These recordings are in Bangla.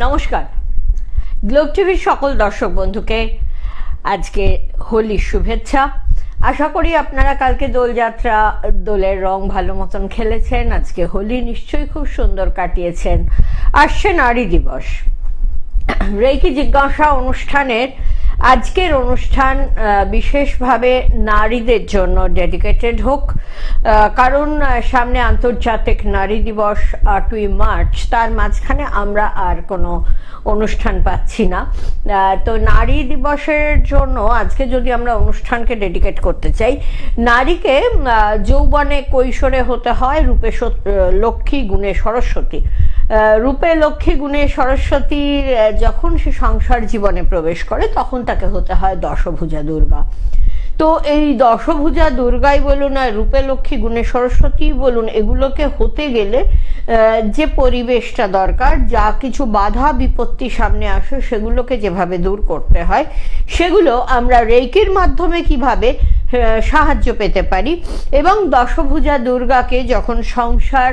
নমস্কার, গ্লোব টিভির সকল দর্শক বন্ধুকে আজকে হোলির শুভেচ্ছা। আশা করি আপনারা কালকে দোলযাত্রা, দোলের রং ভালো মতন খেলেছেন। আজকে হোলি নিশ্চয়ই খুব সুন্দর কাটিয়েছেন। আসছে নারী দিবস। রেকি জিজ্ঞাসা অনুষ্ঠানের আজকের অনুষ্ঠান বিশেষভাবে নারীদের জন্য ডেডিকেটেড হোক, কারণ সামনে আন্তর্জাতিক নারী দিবস 8ই মার্চ, তার মাঝখানে আমরা আর কোনো অনুষ্ঠান পাচ্ছি না। তো নারী দিবসের জন্য আজকে যদি আমরা অনুষ্ঠানকে ডেডিকেট করতে চাই, নারীকে যৌবনে কৈশোরে হতে হয় রূপে লক্ষ্মী গুণে সরস্বতী। রূপে লক্ষ্মী গুণে সরস্বতী যখন সে সংসার জীবনে প্রবেশ করে তখন তাকে হতে হয় দশভুজা দুর্গা। তো এই দশভুজা দুর্গাই বলুন আর রূপে লক্ষ্মী গুণে সরস্বতী বলুন, এগুলোকে হতে গেলে যে পরিবেশটা দরকার, যা কিছু বাধা বিপত্তি সামনে আসে সেগুলোকে যেভাবে দূর করতে হয়, সেগুলো আমরা রেইকির মাধ্যমে কিভাবে সাহায্য পেতে পারি। এবং দশভুজা দুর্গাকে যখন সংসার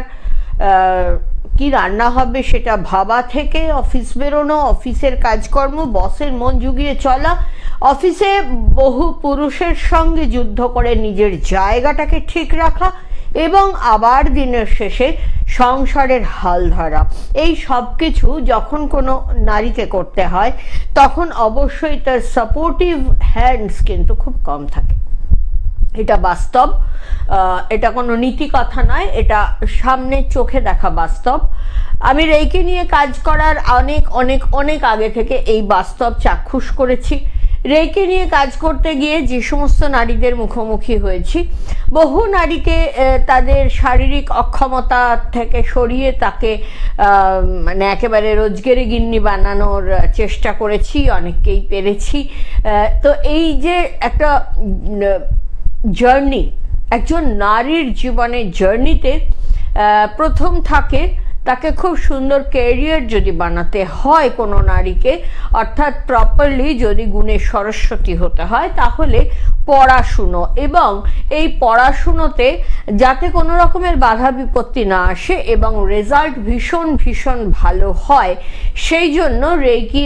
কি রান্না হবে সেটা ভাবা থেকে অফিস বেরোনো, অফিসের কাজকর্ম, বসের মন জুগিয়ে চলা, অফিসে বহু পুরুষের সঙ্গে যুদ্ধ করে নিজের জায়গাটাকে ঠিক রাখা এবং আবার দিনের শেষে সংসারের হাল ধরা, এই সব কিছু যখন কোনো নারীকে করতে হয় তখন অবশ্যই তার সাপোর্টিভ হ্যান্ডস কিন্তু খুব কম থাকে। এটা বাস্তব, এটা কোনো নীতি কথা নয়, এটা সামনে চোখে দেখা বাস্তব। আমি রেইকি নিয়ে কাজ করার অনেক অনেক অনেক আগে থেকে এই বাস্তব চাক্ষুষ করেছি। রেইকি নিয়ে কাজ করতে গিয়ে যে সমস্ত নারীদের মুখোমুখি হয়েছি, বহু নারীকে তাদের শারীরিক অক্ষমতা থেকে সরিয়ে তাকে মানে একেবারে রোজগেরে গিন্নি বানানোর চেষ্টা করেছি, অনেককেই পেরেছি। তো এই যে একটা জার্নি, একজন নারীর জীবনের জার্নিতে প্রথম থাকে তাকে খুব সুন্দর ক্যারিয়ার যদি বানাতে হয় কোনো নারীকে, অর্থাৎ প্রপারলি যদি গুণে সরস্বতী হতে হয়, তাহলে পড়াশুনো, এবং এই পড়াশুনোতে যাতে কোনো রকমের বাধা বিপত্তি না আসে এবং রেজাল্ট ভীষণ ভীষণ ভালো হয়, সেই জন্য রেইকি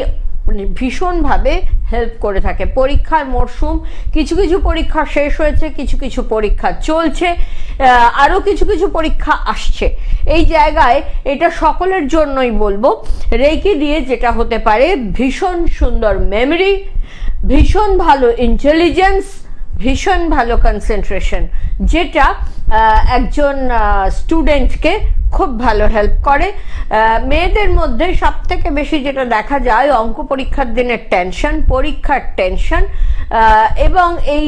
ভীষণভাবে হেল্প করে থাকে। পরীক্ষার মরশুম, কিছু কিছু পরীক্ষা শেষ হয়েছে, কিছু কিছু পরীক্ষা চলছে, আরও কিছু কিছু পরীক্ষা আসছে। এই জায়গায় এটা সকলের জন্যই বলবো, রেইকি দিয়ে যেটা হতে পারে ভীষণ সুন্দর মেমরি, ভীষণ ভালো ইন্টেলিজেন্স, ভীষণ ভালো কনসেন্ট্রেশন, যেটা একজন স্টুডেন্টকে খুব ভালো হেল্প করে। মেয়েদের মধ্যে সব থেকে বেশি যেটা দেখা যায়, অঙ্ক পরীক্ষার দিনের টেনশন, পরীক্ষার টেনশন, এবং এই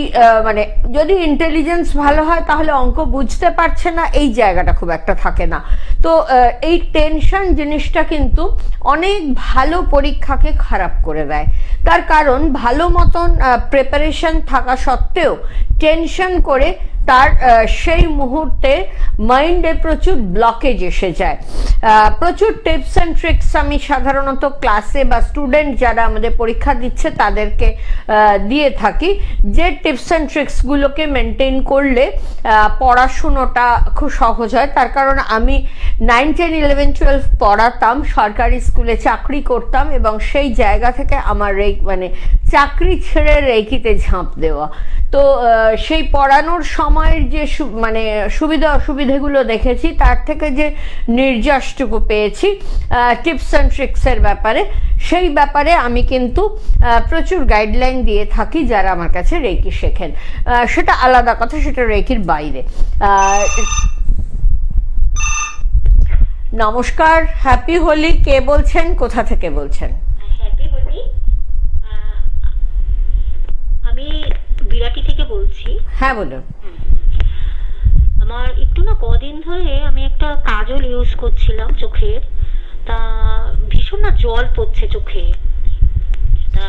মানে যদি ইন্টেলিজেন্স ভালো হয় তাহলে অঙ্ক বুঝতে পারছে না, এই জায়গাটা খুব একটা থাকে না। তো এই টেনশন জিনিসটা কিন্তু অনেক ভালো পরীক্ষাকে খারাপ করে দেয়। তার কারণ ভালো মতন প্রিপারেশন থাকা সত্ত্বেও টেনশন করে তার সেই মুহূর্তে মাইন্ডে প্রচুর ব্লকেজ এসে যায়। প্রচুর টিপস অ্যান্ড ট্রিক্স আমি সাধারণত ক্লাসে বা স্টুডেন্ট যারা আমাদের পরীক্ষা দিচ্ছে তাদেরকে দিয়ে থাকি, যে টিপস অ্যান্ড ট্রিক্সগুলোকে মেনটেন করলে পড়াশুনোটা খুব সহজ হয়। তার কারণ আমি 9, 10, 11, 12 পড়াতাম, সরকারি স্কুলে চাকরি করতাম, এবং সেই জায়গা থেকে আমার মানে চাকরি ছেড়ে রেইকিতে ঝাঁপ দেওয়া। তো সেই পড়ানোর সময়ের যে মানে সুবিধা অসুবিধাগুলো দেখেছি, তার থেকে যে নির্যাসটুকু পেয়েছি টিপস অ্যান্ড ট্রিক্সের ব্যাপারে, সেই ব্যাপারে আমি কিন্তু প্রচুর গাইডলাইন দিয়ে থাকি যারা আমার কাছে রেইকি শেখেন। সেটা আলাদা কথা, সেটা রেইকির বাইরে। নমস্কার, হ্যাপি হোলি। কে বলছেন, কোথা থেকে বলছেন? হ্যাপি হোলি। আমি বিরাটি থেকে বলছি। হ্যাঁ বলুন। আমার একটু না কদিন ধরে আমি একটা কাজল ইউজ করছিলাম চোখের, তা ভীষণ না জল পড়ছে চোখে। তা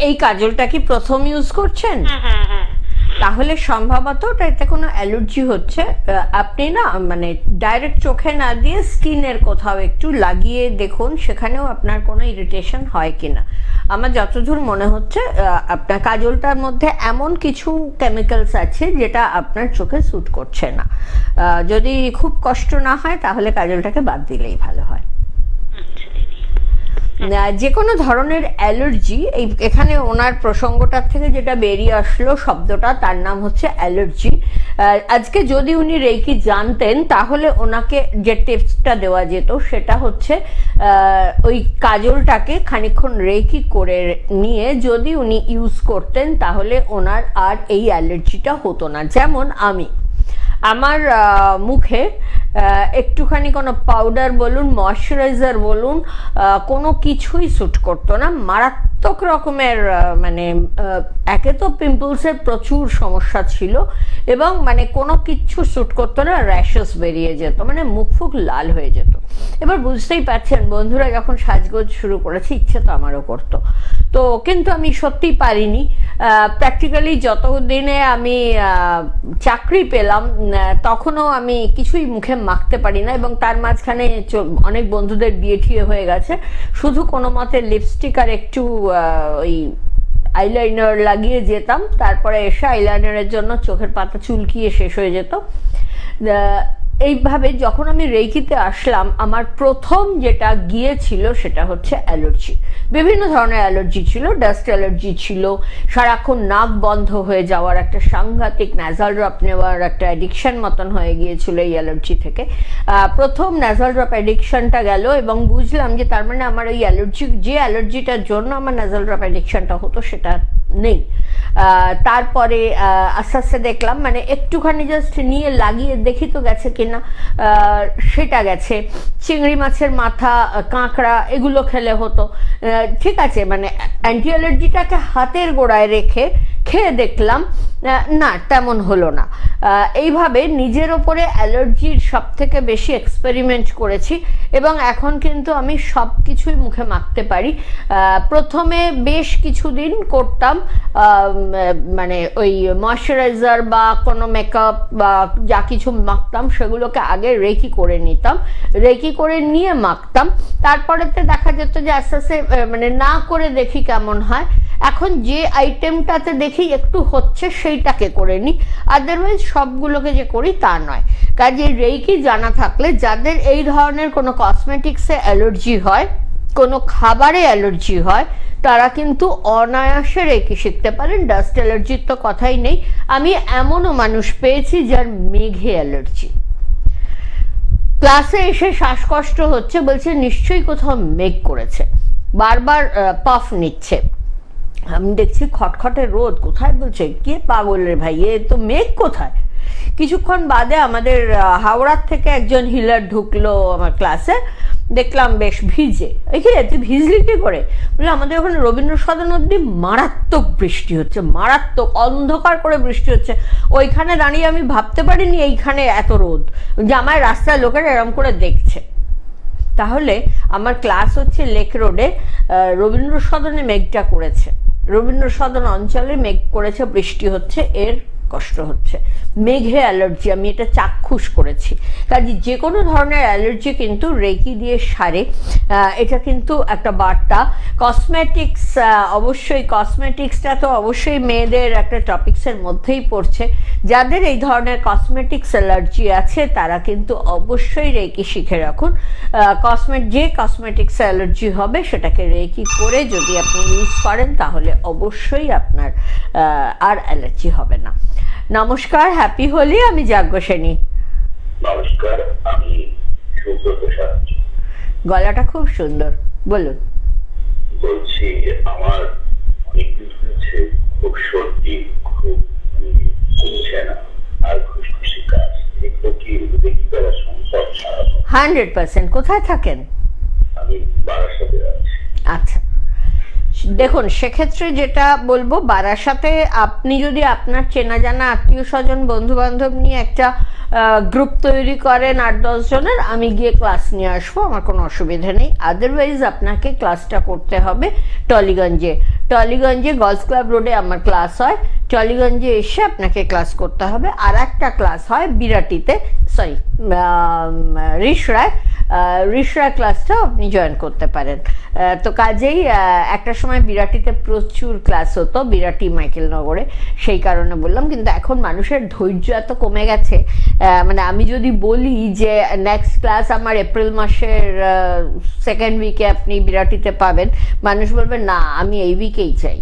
এই কাজলটা কি প্রথম ইউজ করছেন? হ্যাঁ হ্যাঁ হ্যাঁ। তাহলে সম্ভবত এতে কোনো অ্যালার্জি হচ্ছে। আপনি না মানে ডাইরেক্ট চোখে না দিয়ে স্কিনের কোথাও একটু লাগিয়ে দেখুন, সেখানেও আপনার কোনো ইরিটেশন হয় কিনা। আমার যতদূর মনে হচ্ছে আপনার কাজলটার মধ্যে এমন কিছু কেমিক্যালস আছে যেটা আপনার চোখে স্যুট করছে না। যদি খুব কষ্ট না হয় তাহলে কাজলটাকে বাদ দিলেই ভালো হয়। আচ্ছা দিদি। যে কোনো ধরনের অ্যালার্জি, এখানে ওনার প্রসঙ্গটার থেকে যেটা বেরিয়ে আসলো শব্দটা, তার নাম হচ্ছে অ্যালার্জি। আজকে যদি উনি রেকি জানতেন তাহলে ওনাকে যে টিপসটা দেওয়া যেত সেটা হচ্ছে ওই কাজলটাকে খানিকক্ষণ রেকি করে নিয়ে যদি উনি ইউজ করতেন তাহলে ওনার আর এই অ্যালার্জিটা হতো না। যেমন আমার মুখে একটুখানি কোনো পাউডার বলুন, ময়শ্চারাইজার বলুন, কোনো কিছুই স্যুট করতো না। মারাত্মক রকমের মানে একে তো পিম্পলসের প্রচুর সমস্যা ছিল এবং মানে কোনো কিচ্ছু স্যুট করতো না, র্যাশেস বেরিয়ে যেত, মানে মুখ ফুক লাল হয়ে যেত। এবার বুঝতেই পারছেন বন্ধুরা, যখন সাজগোজ শুরু করেছি ইচ্ছে তো আমারও করতো, তো কিন্তু আমি সত্যিই পারিনি। প্র্যাকটিক্যালি যতদিনে আমি চাকরি পেলাম তখনও আমি কিছুই মুখে মাখতে পারি না, এবং তার মাঝখানে অনেক বন্ধুদের বিয়ে ঠিয়ে হয়ে গেছে, শুধু কোনো মতে লিপস্টিক আর একটু ওই আইলাইনার লাগিয়ে যেতাম, তারপরে এসে আইলাইনারের জন্য চোখের পাতা চুলকিয়ে শেষ হয়ে যেত। এইভাবে যখন আমি রেকিতে আসলাম আমার প্রথম যেটা গিয়েছিল সেটা হচ্ছে অ্যালার্জি। বিভিন্ন ধরনের অ্যালার্জি ছিল, ডাস্ট অ্যালার্জি ছিল, সারাক্ষণ নাক বন্ধ হয়ে যাওয়ার একটা সাংঘাতিক ন্যাজাল ড্রপ নেওয়ার একটা অ্যাডিকশন মতন হয়ে গিয়েছিল এই অ্যালার্জি থেকে। প্রথম ন্যাজাল ড্রপ অ্যাডিকশনটা গেল এবং বুঝলাম যে তার মানে আমার ওই অ্যালার্জি, যে অ্যালার্জিটার জন্য আমার ন্যাজাল ড্রপ অ্যাডিকশনটা হতো সেটা নেই। তারপরে আস্তে আস্তে দেখলাম মানে একটুখানি জাস্ট নিয়ে লাগিয়ে দেখি তো গেছে কিনা, সেটা গেছে। চিংড়ি মাছের মাথা, কাঁকড়া এগুলো খেলে হতো, ঠিক আছে, মানে অ্যান্টি অ্যালার্জিটাকে হাতের গোড়ায় রেখে খেয়ে দেখলাম না, তেমন হলো না। এইভাবে নিজের ওপরে অ্যালার্জির সব থেকে বেশি এক্সপেরিমেন্ট করেছি এবং এখন কিন্তু আমি সব কিছুই মুখে মাখতে পারি। প্রথমে বেশ কিছুদিন করতাম মানে ওই ময়শ্চারাইজার বা কোনো মেকআপ বা যা কিছু মাখতাম সেগুলোকে আগে রেকি করে নিতাম, রেকি করে নিয়ে মাখতাম। তারপরেতে দেখা যেত যে আস্তে আস্তে মানে না করে দেখি কেমন হয়। এখন যে আইটেমটাতে দেখি একটু হচ্ছে সেইটাকে করে নিই, আদারওয়াইজ সবগুলোকে যে করি তা নয়। কাজে রেকি জানা থাকলে যাদের এই ধরনের কোনো কসমেটিক্সে অ্যালার্জি হয়, কোনো খাবারে অ্যালার্জি হয়, তারা কিন্তু অনায়াসে রেকি শিখতে পারেন। ডাস্ট অ্যালার্জির তো কথাই নেই, আমি এমনও মানুষ পেয়েছি যার মেঘে অ্যালার্জি। ক্লাসে এসে শ্বাসকষ্ট হচ্ছে, বলছে নিশ্চয়ই কোথাও মেঘ করেছে, বারবার পাফ নিচ্ছে। আমি দেখছি খটখটে রোদ, কোথায় বলছে কে পাগলের ভাই, এ তো মেঘ কোথায়। কিছুক্ষণ বাদে আমাদের হাওড়ার থেকে একজন হিলার ঢুকলো আমার ক্লাসে, দেখলাম বেশ ভিজে। এখানে তুই ভিজলি কি করে? বলে আমাদের ওখানে রবীন্দ্র সদন অব্দি মারাত্মক বৃষ্টি হচ্ছে, মারাত্মক অন্ধকার করে বৃষ্টি হচ্ছে। ওইখানে দাঁড়িয়ে আমি ভাবতে পারিনি এইখানে এত রোদ, যে আমার রাস্তায় লোকেরা এরম করে দেখছে। তাহলে আমার ক্লাস হচ্ছে লেক রোডে, রবীন্দ্র সদনে মেঘটা করেছে, রবীন্দ্র সদন অঞ্চলে মেঘ করেছে, বৃষ্টি হচ্ছে, এর কষ্ট হচ্ছে। মেঘে অ্যালার্জি আমি এটা চাক্ষুষ করেছি। কাজে যে কোনো ধরনের অ্যালার্জি কিন্তু রেকি দিয়ে সারে, এটা কিন্তু একটা বার্তা। কসমেটিক্স, অবশ্যই কসমেটিক্সটা তো অবশ্যই মেয়েদের একটা টপিক্সের মধ্যেই পড়ছে। যাদের এই ধরনের কসমেটিক্স অ্যালার্জি আছে তারা কিন্তু অবশ্যই রেকি শিখে রাখুন। যে কসমেটিক্স অ্যালার্জি হবে সেটাকে রেকি করে যদি আপনি ইউজ করেন তাহলে অবশ্যই আপনার আর অ্যালার্জি হবে না। নমস্কার, হ্যাপি হোলি, আমি যাজ্ঞ সেনী। নমস্কার, আমি সুব্রত সাহা। গলাটা খুব সুন্দর, বলুন। বলছি আমার অনেকদিন হয়েছে খুব সর্দি, খুব কমছে না, আর খুশখুশি কাজ, এগুলো কি রেকি দ্বারা সম্ভব? 100%। কোথায় থাকেন? আমি বারাসাতে আছি। আচ্ছা, দেখুন সেক্ষেত্রে যেটা বলবো, বারাসাতে আপনি যদি আপনার চেনা জানা আত্মীয় স্বজন বন্ধু বান্ধব নিয়ে একটা গ্রুপ তৈরি করেন 8-10 জনের, আমি গিয়ে ক্লাস নিয়ে আসবো, আমার কোনো অসুবিধা নেই। আদারওয়াইজ আপনাকে ক্লাসটা করতে হবে টলিগঞ্জে। টলিগঞ্জে গলফ ক্লাব রোডে আমার ক্লাস হয়, টলিগঞ্জে এসে আপনাকে ক্লাস করতে হবে। আর একটা ক্লাস হয় বিরাটিতে, সরি রিষড়ায়, রিশরা ক্লাসটাও আপনি জয়েন করতে পারেন। তো কাজেই একটা সময় বিরাটিতে প্রচুর ক্লাস হতো, বিরাটি মাইকেলনগরে, সেই কারণে বললাম। কিন্তু এখন মানুষের ধৈর্য এত কমে গেছে, মানে আমি যদি বলি যে নেক্সট ক্লাস আমার এপ্রিল মাসের সেকেন্ড উইকে আপনি বিরাটিতে পাবেন, মানুষ বলবে না আমি এই উইকেই চাই।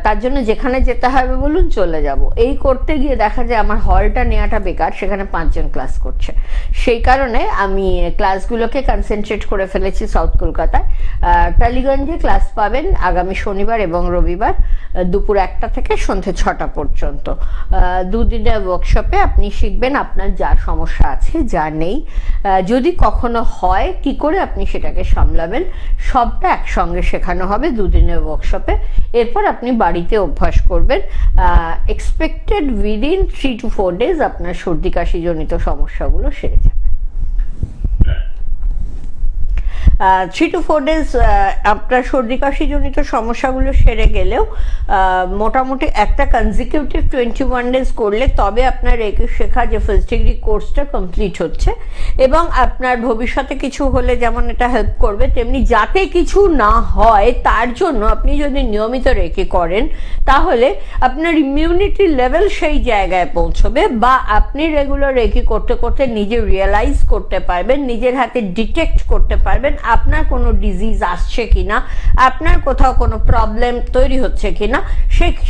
তার জন্য যেখানে যেতে হবে বলুন চলে যাব। এই করতে গিয়ে দেখা যায় আমার হলটা নেওয়াটা বেকার, সেখানে 5 জন ক্লাস করছে। সেই কারণে আমি ক্লাসগুলোকে কনসেন্ট্রেট করে ফেলেছি সাউথ কলকাতায়। টালিগঞ্জে ক্লাস পাবেন আগামী শনিবার এবং রবিবার দুপুর 1টা থেকে সন্ধ্যে 6টা পর্যন্ত। 2 দিনের ওয়ার্কশপে আপনি শিখবেন আপনার যা সমস্যা আছে, যা নেই, যদি কখনো হয় কি করে আপনি সেটাকে সামলাবেন, সবটা একসঙ্গে শেখানো হবে 2 দিনের ওয়ার্কশপে। এরপর আপনি বাড়িতে অভ্যাস করবেন। এক্সপেক্টেড উইদিন 3 to 4 days আপনার সর্দি কাশি জনিত সমস্যাগুলো সেরে যাবে। 3 to 4 days আপনার সর্দি কাশি জনিত সমস্যাগুলো সেরে গেলেও মোটামুটি একটা কনজিকিউটিভ 21 days করলে তবে আপনার রেকি শেখা যে ফার্স্ট ডিগ্রি কোর্সটা কমপ্লিট হচ্ছে। এবং আপনার ভবিষ্যতে কিছু হলে যেমন এটা হেল্প করবে, তেমনি যাতে কিছু না হয় তার জন্য আপনি যদি নিয়মিত রেকি করেন তাহলে আপনার ইমিউনিটি লেভেল সেই জায়গায় পৌঁছবে, বা আপনি রেগুলার রেকি করতে করতে নিজে রিয়েলাইজ করতে পারবেন, নিজের হাতে ডিটেক্ট করতে পারবেন আপনার কোনো ডিজিজ আসছে কিনা, আপনার কোথাও কোনো প্রবলেম তৈরি হচ্ছে কিনা।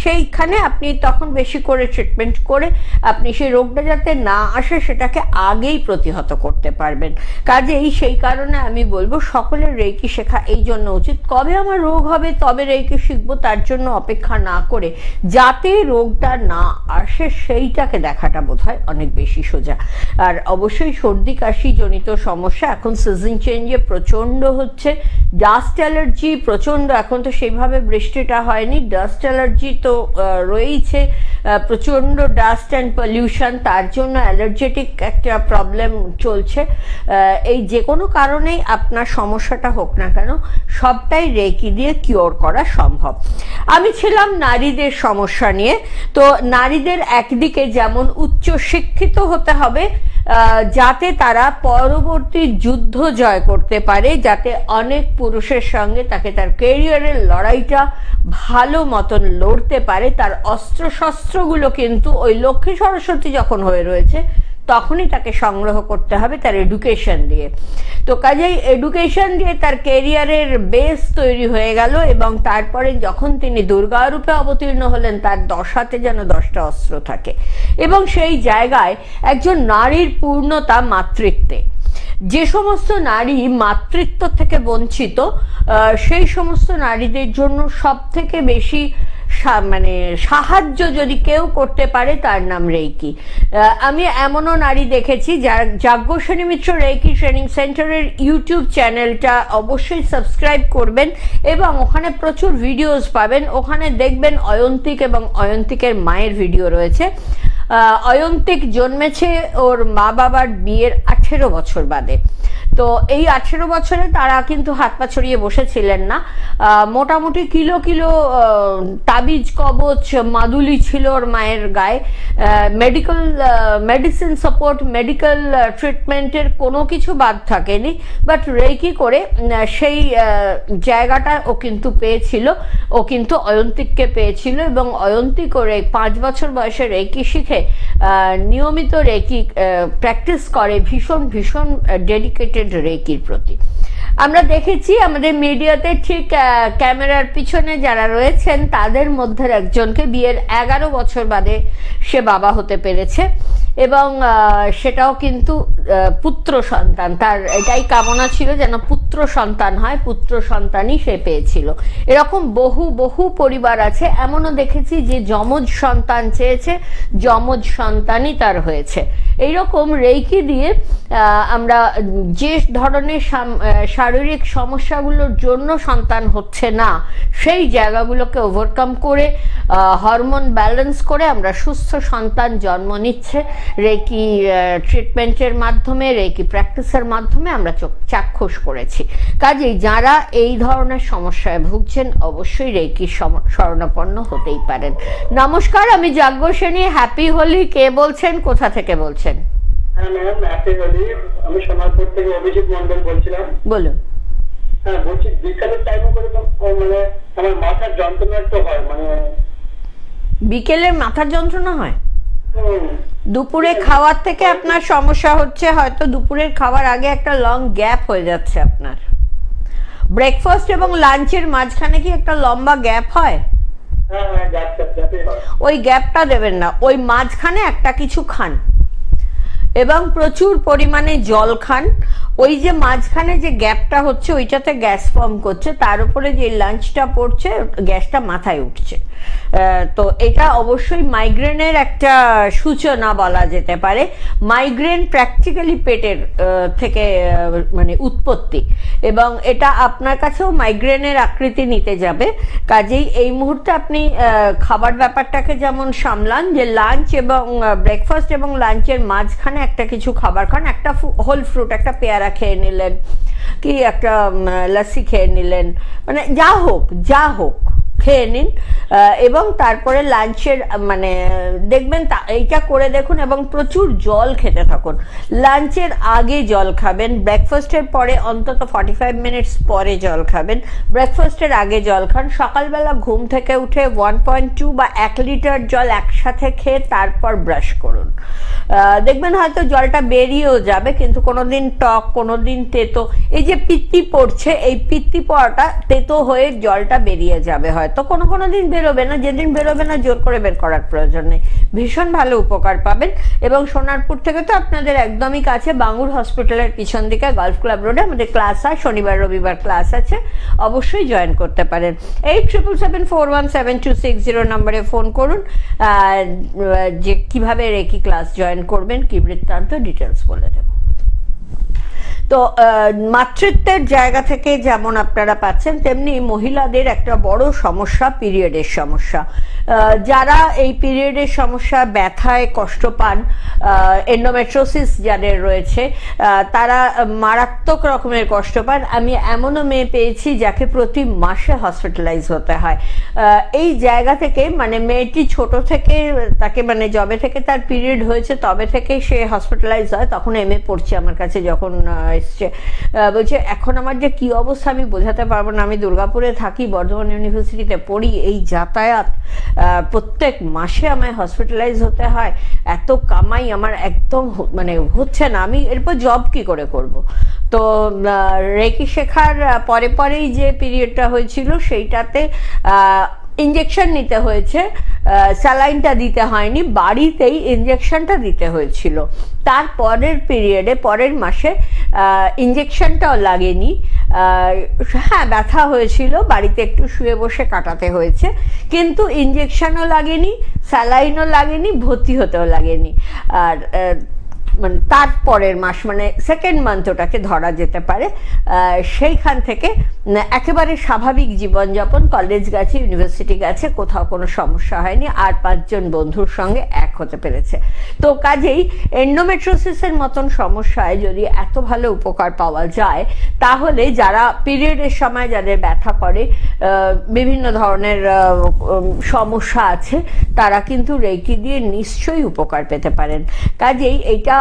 সেইখানে আপনি তখন বেশি করে ট্রিটমেন্ট করে আপনি সেই রোগটা যাতে না আসে সেটাকে আগেই প্রতিহত করতে পারবেন। কাজেই সেই কারণে আমি বলবো সকলের রেকি শেখা এই জন্য উচিত। কবে আমার রোগ হবে তবে রেকি শিখবো তার জন্য অপেক্ষা না করে যাতে রোগটা না আসে সেইটাকে দেখাটা বোধহয় অনেক বেশি সোজা। আর অবশ্যই সর্দি কাশি জনিত সমস্যা এখন সিজন চেঞ্জে প্রচন্ড হচ্ছে। ডাস্ট অ্যালার্জি প্রচন্ড, এখন তো সেইভাবে বৃষ্টিটা হয়নি, ডাস্ট অ্যালার্জি তো রয়েছে, প্রচন্ড ডাস্ট অ্যান্ড পলিউশন, তার জন্য অ্যালার্জেটিক একটা প্রবলেম চলছে। এই যে কোনো কারণেই আপনার সমস্যাটা হোক না কেন সবটাই রেকি দিয়ে কিওর করা সম্ভব। আমি ছিলাম নারীদের সমস্যা নিয়ে। তো নারীদের একদিকে যেমন উচ্চ শিক্ষিত হতে হবে যাতে তারা পরবর্তী যুদ্ধ জয় করতে পারে, যাতে অনেক পুরুষের সঙ্গে তাকে তার ক্যারিয়ারের লড়াইটা ভালো মতন লড়তে পারে। তার অস্ত্রশস্ত্রগুলো কিন্তু ওই লক্ষ্মী সরস্বতী যখন হয়ে রয়েছে তখনই তাকে সংগ্রহ করতে হবে তার এডুকেশন দিয়ে। তো কাজেই এডুকেশন দিয়ে তার ক্যারিয়ারের বেস তৈরি হয়ে গেল, এবং তারপরে যখন তিনি দুর্গা রূপে অবতীর্ণ হলেন তার 10 হাতে যেন 10টা অস্ত্র থাকে। এবং সেই জায়গায় একজন নারীর পূর্ণতা মাতৃত্বে। যে সমস্ত নারী মাতৃত্ব থেকে বঞ্চিত সেই সমস্ত নারীদের জন্য সব থেকে বেশি মানে সাহায্য যদি কেউ করতে পারে তার নাম রেকি। আমি এমনও নারী দেখেছি যার যাজ্ঞসেনী মিত্র রেকি ট্রেনিং সেন্টারের ইউটিউব চ্যানেলটা অবশ্যই সাবস্ক্রাইব করবেন এবং ওখানে প্রচুর ভিডিওস পাবেন। ওখানে দেখবেন অয়ন্তিক এবং অয়ন্তিকের মায়ের ভিডিও রয়েছে। অয়ন্তিক জন্মেছে ওর মা বাবার বিয়ের 18 বছর বাদে। তো এই 18 বছরে তারা কিন্তু হাত পা ছড়িয়ে বসেছিলেন না। মোটামুটি কিলো কিলো তাবিজ কবচ মাদুলি ছিল ওর মায়ের গায়ে। মেডিসিন সাপোর্ট, মেডিকেল ট্রিটমেন্টের কোনো কিছু বাদ থাকেনি, বাট রেকি করে সেই জায়গাটা ও কিন্তু পেয়েছিল। ও কিন্তু অয়ন্তিককে পেয়েছিল এবং অয়ন্তিক করে 5 বছর বয়সে রেকি শিখে নিয়মিত রেকি প্র্যাকটিস করে ভীষণ ভীষণ ডেডিকেটেড রেকির প্রতি। আমরা দেখেছি আমাদের মিডিয়াতে ঠিক ক্যামেরার পিছনে যারা রয়েছেন তাদের মধ্যে একজনকে বিয়ের 11 বছর বাদে সে বাবা হতে পেরেছে এবং সেটাও কিন্তু পুত্র সন্তান। তার এটাই কামনা ছিল যেন পুত্র সন্তান হয়, পুত্র সন্তানই সে পেয়েছিল। এরকম বহু বহু পরিবার আছে। এমনও দেখেছি যে যমজ সন্তান চেয়েছে, যমজ সন্তানই তার হয়েছে। এইরকম রেকি দিয়ে আমরা যে ধরনের শারীরিক সমস্যাগুলোর জন্য সন্তান হচ্ছে না সেই জায়গাগুলোকে ওভারকাম করে হরমোন ব্যালেন্স করে আমরা সুস্থ সন্তান জন্ম নিচ্ছে রেকি ট্রিটমেন্টের মাধ্যমে, রেকি প্র্যাকটিসের মাধ্যমে আমরা চাক্ষুষ করেছি। কাজেই যারা এই ধরনের সমস্যায় ভুগছেন অবশ্যই রেকির শরণাপন্ন হতেই পারেন। নমস্কার, আমি যাজ্ঞসেনী। হ্যাপি হোলি। কে বলছেন, কোথা থেকে বলছেন? হ্যাঁ ম্যাম, হ্যাপি হোলি। আমি সোনারপুর থেকে অভিজিৎ মন্ডল বলছিলাম। বলুন। হ্যাঁ বলছি, বিকালের টাইমে করে তো মানে আমার মাথার যন্ত্রণা একটু হয়, মানে বিকেলের মাথার যন্ত্রণা হয়? হুম, দুপুরে খাওয়ার থেকে আপনার সমস্যা হচ্ছে, হয়তো দুপুরের খাওয়ার আগে একটা লং গ্যাপ হয়ে যাচ্ছে আপনার। ব্রেকফাস্ট এবং লাঞ্চের মাঝখানে কি একটা লম্বা গ্যাপ হয়? হ্যাঁ হ্যাঁ, যাতে হয়। ওই গ্যাপটা দেবেন না, ওই মাঝখানে একটা কিছু খান এবং প্রচুর পরিমাণে জল খান। ওই যে মাঝখানে যে গ্যাপটা হচ্ছে ওইটাতে গ্যাস ফর্ম করছে, তার উপরে যে লাঞ্চটা পড়ছে গ্যাসটা মাথায় উঠছে। তো এটা অবশ্যই মাইগ্রেনের একটা সূচনা বলা যেতে পারে। মাইগ্রেন প্র্যাকটিক্যালি পেটের থেকে মানে উৎপত্তি, এবং এটা আপনার কাছেও মাইগ্রেনের আকৃতি নিতে যাবে। কাজেই এই মুহূর্তে আপনি খাবার ব্যাপারটাকে যেমন সামলান, যে লাঞ্চ এবং ব্রেকফাস্ট এবং লাঞ্চের মাঝখানে একটা কিছু খাবার খান। একটা হোল ফ্রুট, একটা পেয়ারা খেয়ে নিলেন, কি একটা লস্যি খেয়ে নিলেন, মানে যা হোক খেয়ে নিন। এবং তারপরে লাঞ্চের মানে দেখবেন এইটা করে দেখুন, এবং প্রচুর জল খেতে থাকুন। লাঞ্চের আগে জল খাবেন, ব্রেকফাস্টের পরে অন্তত 45 মিনিটস পরে জল খাবেন, ব্রেকফাস্টের আগে জল খান। সকালবেলা ঘুম থেকে উঠে 1.2 বা 1 লিটার জল একসাথে খেয়ে তারপর ব্রাশ করুন। দেখবেন হয়তো জলটা বেরিয়েও যাবে, কিন্তু কোনোদিন টক, কোনোদিন তেতো। এই যে পিত্তি পড়ছে, এই পিত্তি পড়াটা তেতো হয়ে জলটা বেরিয়ে যাবে, হয়তো কোনো দিন বেরোবে না। যেদিন বেরোবে না জোর করে বের করার প্রয়োজন নেই, ভীষণ ভালো উপকার পাবেন। এবং সোনারপুর থেকে তো আপনাদের একদমই কাছে, বাঙ্গুর হসপিটালের পিছন দিকে গলফ ক্লাব রোডে আমাদের ক্লাস হয়, শনিবার রবিবার ক্লাস আছে, অবশ্যই জয়েন করতে পারেন। 8777417260 নম্বরে ফোন করুন, যে কিভাবে রেকি ক্লাস জয়েন করবেন, কি বৃত্তান্ত ডিটেলস বলে দেব। তো মাতৃত্বের জায়গা থেকে যেমন আপনারা পাচ্ছেন, তেমনি মহিলাদের একটা বড় সমস্যা পিরিয়ডের সমস্যা। যারা এই পিরিয়ডের সমস্যা, ব্যথায় কষ্ট পান, এন্ডোমেট্রোসিস যাদের রয়েছে, তারা মারাত্মক রকমের কষ্ট পান। আমি এমনও মেয়ে পেয়েছি যাকে প্রতি মাসে হসপিটালাইজ হতে হয়। এই জায়গা থেকে মানে মেয়েটি ছোট থেকে, তাকে মানে যবে থেকে তার পিরিয়ড হয়েছে তবে থেকে সে হসপিটালাইজ হয়। তখন MA পড়ছে আমার কাছে যখন এসছে, বলছে এখন আমার যে কি অবস্থা আমি বোঝাতে পারবো না। আমি দুর্গাপুরে থাকি, বর্ধমান ইউনিভার্সিটিতে পড়ি, এই যাতায়াত, প্রত্যেক মাসে আমায় হসপিটালাইজ হতে হয়, এত কামাই আমার একদম মানে হচ্ছে না, আমি এরপর জব কি করে করব। তো রেকি শেখার পরেই যে পিরিয়ডটা হয়েছিল সেইটাতে ইঞ্জেকশন নিতে হয়েছে, স্যালাইনটা দিতে হয়নি, বাড়িতেই ইঞ্জেকশনটা দিতে হয়েছিল। তার পরের পিরিয়ডে, পরের মাসে ইঞ্জেকশনটাও লাগেনি। হ্যাঁ ব্যথা হয়েছিল, বাড়িতে একটু শুয়ে বসে কাটাতে হয়েছে, কিন্তু ইঞ্জেকশনও লাগেনি, স্যালাইনও লাগেনি, ভর্তি হতেও লাগেনি। আর মানে তারপরের মাস মানে সেকেন্ড মান্থ ওটাকে ধরা যেতে পারে, সেইখান থেকে একেবারে স্বাভাবিক জীবনযাপন, কলেজ গেছে, ইউনিভার্সিটি গেছে, কোথাও কোনো সমস্যা হয়নি, আর 5 জন বন্ধুর সঙ্গে এক হতে পেরেছে। তো কাজেই এন্ডোমেট্রোসিসের মতন সমস্যায় যদি এত ভালো উপকার পাওয়া যায়, তাহলে যারা পিরিয়ডের সময় যাদের ব্যথা করে, বিভিন্ন ধরনের সমস্যা আছে, তারা কিন্তু রেকি দিয়ে নিশ্চয়ই উপকার পেতে পারেন। কাজেই এইটা,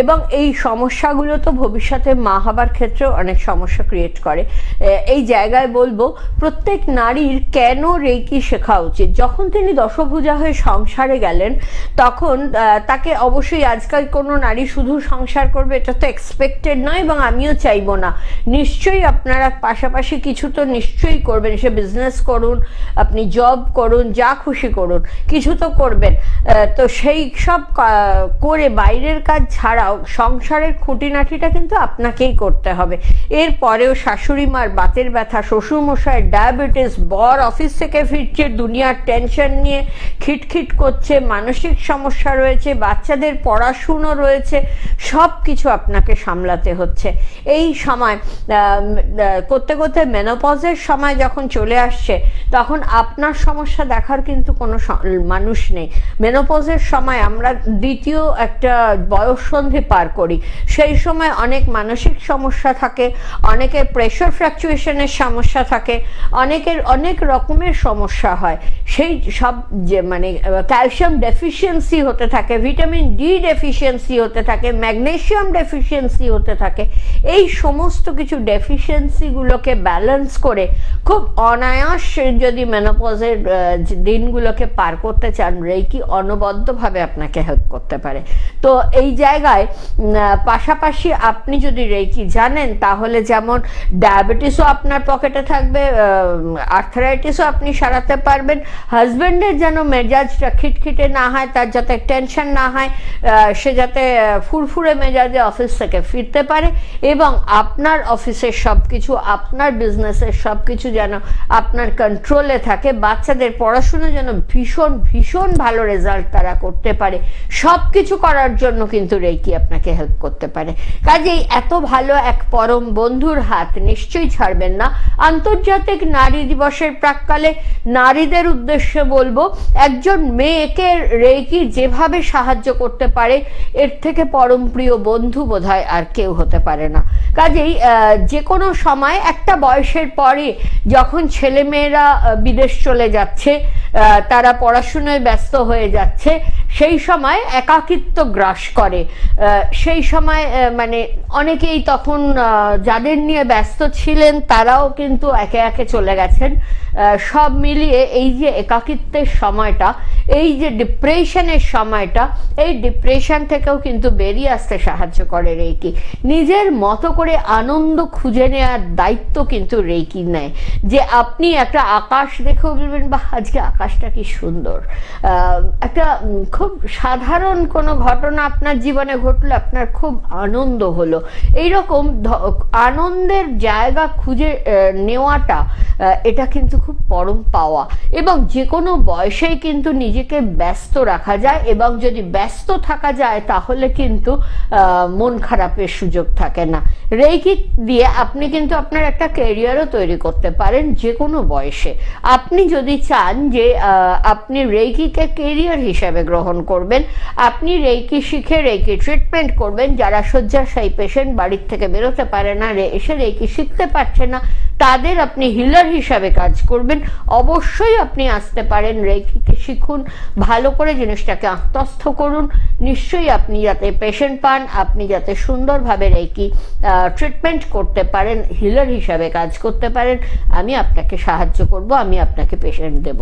এবং এই সমস্যাগুলো তো ভবিষ্যতে মা হবার ক্ষেত্রেও অনেক সমস্যা ক্রিয়েট করে। এই জায়গায় বলবো প্রত্যেক নারীর কেন রেকি শেখা উচিত। যখন তিনি দশভুজা হয়ে সংসারে গেলেন, তখন তাকে অবশ্যই, আজকাল কোনো নারী শুধু সংসার করবে এটা তো এক্সপেক্টেড নয়, এবং আমিও চাইবো না। নিশ্চয়ই আপনারা পাশাপাশি কিছু তো নিশ্চয়ই করবেন, সে বিজনেস করুন, আপনি জব করুন, যা খুশি করুন, কিছু তো করবেন। তো সেই সব করে বাইরের কাজ ছাড়াও সংসারের খুঁটিনাটিটা কিন্তু আপনাকেই করতে হবে। এরপরেও শাশুড়ি মার বাতের ব্যথা, শ্বশুরমশাইয়ের ডায়াবেটিস, বর অফিস থেকে ফিরছে দুনিয়ার টেনশন নিয়ে খিটখিট করছে, মানসিক সমস্যা রয়েছে, বাচ্চাদের পড়াশুনো রয়েছে, সব কিছু আপনাকে সামলাতে হচ্ছে। এই সময় করতে করতে মেনোপজের সময় যখন চলে আসছে, তখন আপনার সমস্যা দেখার কিন্তু কোনো মানুষ নেই। মেনোপজের সময় আমরা দ্বিতীয় একটা বয়ঃসন্ধি পার করি, সেই সময় অনেক মানসিক সমস্যা থাকে, অনেকের প্রেশার ফ্ল্যাকচুয়েশনের সমস্যা থাকে, অনেকের অনেক রকমের সমস্যা হয়। সেই সব যে মানে ক্যালসিয়াম ডেফিসিয়েন্সি হতে থাকে, ভিটামিন ডি ডেফিসিয়েন্সি হতে থাকে, ম্যাগনেসিয়াম ডেফিসিয়েন্সি হতে থাকে, এই সমস্ত কিছু ডেফিসিয়েন্সিগুলোকে ব্যালেন্স করে খুব অনায়াস যদি মেনোপজের দিনগুলোকে পার করতে চান, রেকি অনবদ্যভাবে আপনাকে হেল্প করতে পারে। তো এই জায়গায় পাশাপাশি আপনি যদি রেকি জানেন তাহলে যেমন ডায়াবেটিসও আপনার পকেটে থাকবে, আর্থারাইটিসও আপনি সারাতে পারবেন, হাজব্যান্ডের যেন মেজাজটা খিটখিটে না হয়, তার যাতে টেনশন না হয়, সে যাতে ফুরফুরে মেজাজে অফিস থেকে ফিরতে পারে, এবং আপনার অফিসের সব কিছু, আপনার বিজনেসের সব কিছু যেন আপনার কন্ট্রোলে থাকে, বাচ্চাদের পড়াশোনা যেন ভীষণ ভীষণ ভালো রেজাল্ট তারা করতে পারে, সব কিছু করার জন্য কিন্তু রেকি আপনাকে হেল্প করতে পারে। কাজেই এত ভালো এক পরম বন্ধুর হাত নিশ্চয়ই ছাড়বেন না। আন্তর্জাতিক নারী দিবসের প্রাক্কালে নারীদের উদ্দেশ্যে বলবো, একজন মেয়েকে রেকি যেভাবে সাহায্য করতে পারে এর থেকে পরম প্রিয় বন্ধু বোধহয় আর কেউ হতে পারে না। কাজেই যে কোনো সময় একটা বয়সের পরে যখন ছেলেমেয়েরা বিদেশ চলে যাচ্ছে, তারা পড়াশোনায় ব্যস্ত হয়ে যাচ্ছে, সেই সময় একাকিত্ব গ্রাস করে, সেই সময় মানে অনেকেই তখন যাদের নিয়ে ব্যস্ত ছিলেন তারাও কিন্তু একে একে চলে গেছেন। সব মিলিয়ে এই যে একাকিত্বের সময়টা, এই যে ডিপ্রেশনের সময়টা, এই ডিপ্রেশন থেকেও কিন্তু বেরিয়ে আসতে সাহায্য করে রেকি। নিজের মতো করে আনন্দ খুঁজে নেওয়ার দায়িত্ব কিন্তু রেকি নেয়। যে আপনি একটা আকাশ দেখেও বলবেন, বাহ আজকে আকাশটা কি সুন্দর, একটা খুব সাধারণ কোনো ঘটনা আপনার জীবনে ঘটলো, আপনার খুব আনন্দ হলো, এইরকম আনন্দের জায়গা খুঁজে নেওয়াটা এটা কিন্তু খুব পরম পাওয়া। এবং যে কোনো বয়সেই কিন্তু নিজেকে ব্যস্ত রাখা যায়, এবং যদি ব্যস্ত থাকা যায় তাহলে কিন্তু মন খারাপের সুযোগ থাকে না। রেকি দিয়ে আপনি কিন্তু আপনার একটা ক্যারিয়ারও তৈরি করতে পারেন যে কোনো বয়সে। আপনি যদি চান যে আপনি রেকিকে ক্যারিয়ার হিসেবে গ্রহণ করবেন, আপনি রেকি শিখে রেকি ট্রিটমেন্ট করবেন, যারা শয্যাশায়ী পেশেন্ট বাড়ির থেকে বেরোতে পারে না, এসে রেকি শিখতে পারছে না, তাদের আপনি হিলার হিসাবে কাজ করবেন, অবশ্যই আপনি আসতে পারেন। রেকিকে শিখুন, ভালো করে জিনিসটাকে আত্মস্থ করুন, নিশ্চয়ই আপনি যাতে পেশেন্ট পান, আপনি যাতে সুন্দরভাবে রেকি ট্রিটমেন্ট করতে পারেন, হিলার হিসাবে কাজ করতে পারেন, আমি আপনাকে সাহায্য করব, আমি আপনাকে পেশেন্ট দেব।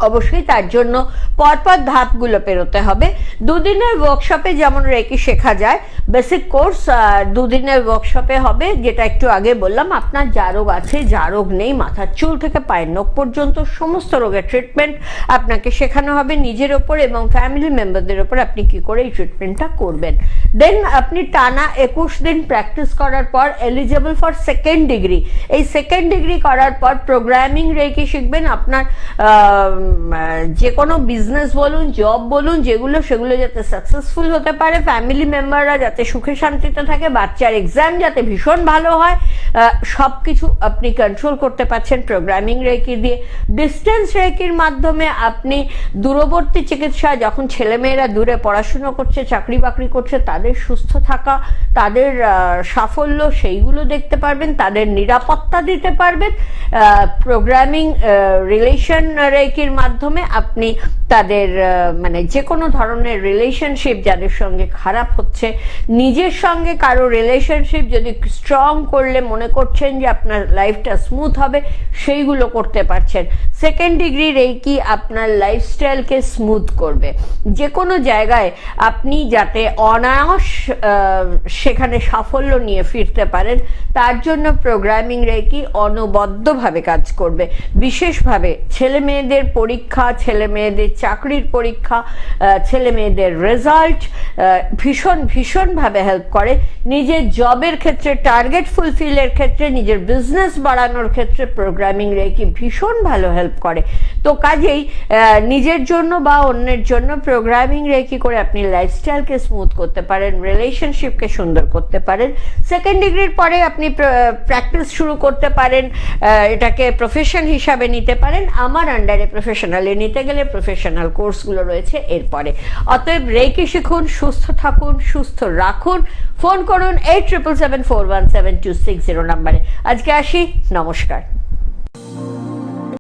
অবশ্যই তার জন্য পরপর ধাপগুলো পেরোতে হবে। দুদিনের ওয়ার্কশপে যেমন রেকি শেখা যায়, বেসিক কোর্স দুদিনের ওয়ার্কশপে হবে, যেটা একটু আগে বললাম। আপনার যা রোগ আছে, যা রোগ নেই, মাথার চুল থেকে পায়ের নখ পর্যন্ত সমস্ত রোগের ট্রিটমেন্ট আপনাকে শেখানো হবে, নিজের ওপর এবং ফ্যামিলি মেম্বারদের ওপর আপনি কি করে এই ট্রিটমেন্টটা করবেন। দেন আপনি টানা 21 দিন প্র্যাকটিস করার পর এলিজেবল ফর সেকেন্ড ডিগ্রি। এই সেকেন্ড ডিগ্রি করার পর প্রোগ্রামিং রেকি শিখবেন। আপনার যে কোনো বিজনেস বলুন, জব বলুন, সেগুলো যাতে সাকসেসফুল হতে পারে, ফ্যামিলি মেম্বাররা যাতে সুখে শান্তিতে থাকে, বাচ্চার এক্সাম যাতে ভীষণ ভালো হয়, সব কিছু আপনি কন্ট্রোল করতে পারছেন প্রোগ্রামিং রেকি দিয়ে। ডিস্টেন্স রেকির মাধ্যমে আপনি দূরবর্তী চিকিৎসা, যখন ছেলেমেয়েরা দূরে পড়াশুনো করছে, চাকরি বাকরি করছে, তাদের সুস্থ থাকা, তাদের সাফল্য, সেইগুলো দেখতে পারবেন, তাদের নিরাপত্তা দিতে পারবেন। প্রোগ্রামিং রিলেশন রেকির মাধ্যমে আপনি তাদের মানে যে কোনো ধরনের রিলেশনশিপ যাদের সঙ্গে খারাপ হচ্ছে, নিজের সঙ্গে কারো রিলেশনশিপ যদি স্ট্রং করলে মনে করছেন যে আপনার লাইফটা স্মুথ হবে, সেইগুলো করতে পারছেন। সেকেন্ড ডিগ্রি রেকি আপনার লাইফস্টাইলকে স্মুথ করবে। যে কোনো জায়গায় আপনি যাতে অনায়াস সেখানে সাফল্য নিয়ে ফিরতে পারেন, তার জন্য প্রোগ্রামিং রেকি অনবদ্যভাবে কাজ করবে। বিশেষভাবে ছেলে মেয়েদের পরীক্ষা, ছেলে মেয়েদের চাকরির পরীক্ষা, ছেলে মেয়েদের রেজাল্ট ভীষণভাবে হেল্প করে। নিজের জবের ক্ষেত্রে, টার্গেট ফুলফিলের ক্ষেত্রে, নিজের বিজনেস বাড়ানোর ক্ষেত্রে প্রোগ্রামিং রেকি ভীষণ ভালো হেল্প করে। তো কাজেই নিজের জন্য বা অন্যের জন্য প্রোগ্রামিং রেকি করে আপনি লাইফস্টাইলকে স্মুথ করতে পারেন, রিলেশনশিপকে সুন্দর করতে পারেন। সেকেন্ড ডিগ্রির পরে আপনি প্র্যাকটিস শুরু করতে পারেন, এটাকে প্রফেশন হিসাবে নিতে পারেন। আমার আন্ডারে প্রফেশনালি নিতে গেলে প্রফেশনাল কোর্সগুলো রয়েছে এরপরে। অতএব রেকি শিখুন, সুস্থ থাকুন, সুস্থ রাখুন। ফোন করুন 8777417260 নম্বরে। আজকে আসি, নমস্কার।